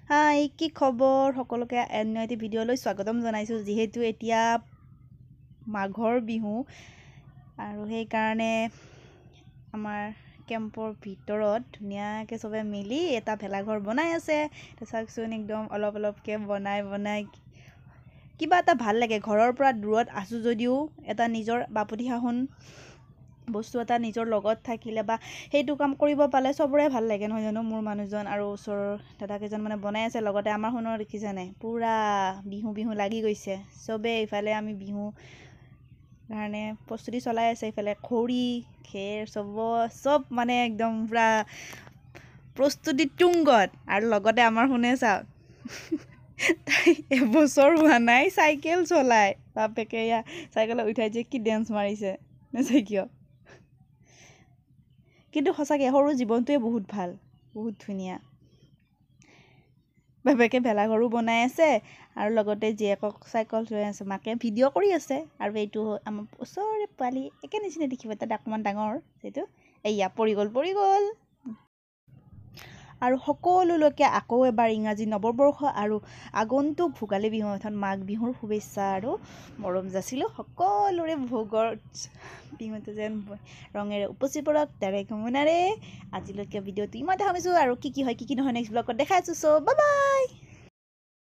হাই কি খবৰ সকলোকে অন্য এটি ভিডিঅ'লৈ স্বাগতম জনাইছোঁ যিহেতু এতিয়া মাঘৰ বিহু আৰু সেইকাৰণে আমাৰ কেম্পৰ ভিতৰত ধুনীয়াকৈ চবে মিলি এটা ভেলাঘৰ বনাই আছে চাওকচোন একদম অলপকৈ বনাই কিবা এটা ভাল লাগে ঘৰৰ পৰা দূৰত আছোঁ যদিও এটা নিজৰ বাপতি সাহোন বস্তু এটা নিজৰ লগত থাকিলে বা সেইটো কাম কৰিব পালে সবৰে ভাল লাগে নহয় জানো মোৰ মানুহজন আৰু ওচৰৰ দাদাকেইজন মানে বনাই আছে লগতে আমাৰ শুনো দেখিছে নাই পুৰা বিহু লাগি গৈছে সবে ইফালে আমি বিহু কাৰণে প্ৰস্তুতি চলাই আছে ইফালে খৰি খেৰ সব মানে একদম পুৰা প্ৰস্তুতি তুংগত আৰু লগতে আমাৰ শুনে চাওক তাই এবছৰ হোৱা নাই চাইকেল চলাই বাপেকে ইয়া চাইকেলত উঠাই যে কি ডেন্স মাৰিছে নেচাই কিয় কিন্তু সঁচাকৈ সৰু জীৱনটোৱে বহুত ভাল বহুত ধুনীয়া বাপেকে ভেলাঘৰো বনাই আছে আৰু লগতে জীয়েকক চাইকেল লৈ আছে মাকে ভিডিঅ' কৰি আছে আৰু এইটো আমাৰ ওচৰৰে পোৱালি একে নিচিনা দেখিব তাত অকণমান ডাঙৰ সেইটো এয়া পৰি গ'ল আৰু সকলোলৈকে আকৌ এবাৰ ইংৰাজী নৱবৰ্ষ আৰু আগন্তুক ভোগালী বিহু অৰ্থাৎ মাঘ বিহুৰ শুভেচ্ছা আৰু মৰম যাচিলোঁ সকলোৰে ভোগৰ বিহুটো যেন ৰঙেৰে উপচি পৰক তাৰে কামনাৰে আজিলৈকে ভিডিঅ'টো ইমানতে সামৰিছোঁ আৰু কি হয় কি নহয় নেক্সট ব্লগত দেখাই আছোঁ চ' বাই বাই।